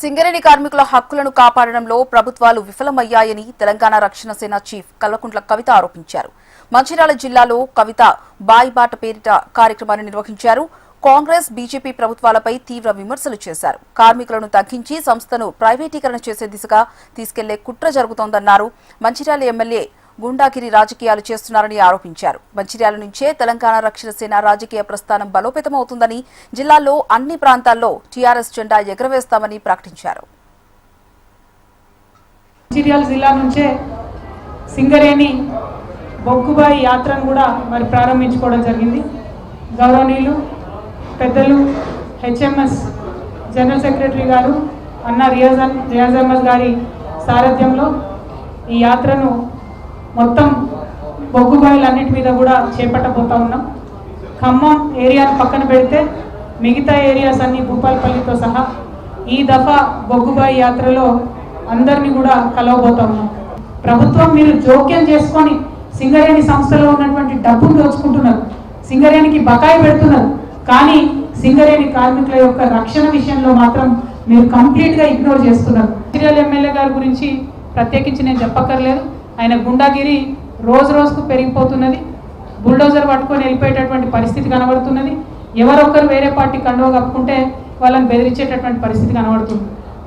సింగరేణి కార్మికుల హక్కులను కాపాడడంలో ప్రభుత్వాలు విఫలమయ్యాయని తెలంగాణ రక్షణ సేన చీఫ్ కల్వకుంట్ల కవిత ఆరోపించారు. మంచిర్యాల జిల్లాలో కవిత బాయిబాట పేరిట కార్యక్రమాన్ని నిర్వహించారు. కాంగ్రెస్ బీజేపీ ప్రభుత్వాలపై తీవ్ర విమర్శలు చేశారు. కార్మికులను తగ్గించి సంస్థను ప్రైవేటీకరణ చేసే దిశగా తీసుకెళ్లే కుట్ర జరుగుతోందన్నారు. మంచిర్యాల ఎమ్మెల్యే గుండాగిరి రాజకీయాలు చేస్తున్నారని ఆరోపించారు. మంచిర్యాల నుంచే తెలంగాణ రక్షణ సేన రాజకీయ ప్రస్థానం బలోపేతమవుతుందని, జిల్లాలో అన్ని ప్రాంతాల్లో టీఆర్ఎస్ జెండా ఎగురవేస్తామని ప్రకటించారు. మంచిర్యాల జిల్లా నుంచే సింగరేణి బొగ్గుబాయి యాత్రను కూడా మరి ప్రారంభించుకోవడం జరిగింది. గౌరవనీయులు పెద్దలు హెచ్ఎంఎస్ జనరల్ సెక్రటరీ గారు అన్న రియాజ్ అహ్మద్ గారి సారథ్యంలో ఈ యాత్రను మొత్తం బొగ్గుబాయిలన్నిటి మీద కూడా చేపట్టబోతా ఉన్నాం. ఖమ్మం ఏరియాను పక్కన పెడితే మిగతా ఏరియాస్ అన్ని భూపాలపల్లితో సహా ఈ దఫా బొగ్గుబాయి యాత్రలో అందరినీ కూడా కలవబోతా ఉన్నాం. ప్రభుత్వం మీరు జోక్యం చేసుకొని సింగరేణి సంస్థలో ఉన్నటువంటి డబ్బును దోచుకుంటున్నారు, సింగరేణికి బకాయి పెడుతున్నారు. కానీ సింగరేణి కార్మికుల యొక్క రక్షణ విషయంలో మాత్రం మీరు కంప్లీట్గా ఇగ్నోర్ చేస్తున్నారు. మంచిర్యాల ఎమ్మెల్యే గారి గురించి ప్రత్యేకించి నేను చెప్పక్కర్లేదు. ఆయన గుండాగిరి రోజు రోజుకు పెరిగిపోతున్నది. బుల్డోజర్ పట్టుకొని వెళ్ళిపోయేటటువంటి పరిస్థితి కనబడుతున్నది. ఎవరొక్కరు వేరే పార్టీ కండువ కప్పుకుంటే వాళ్ళని బెదిరించేటటువంటి పరిస్థితి కనబడుతుంది.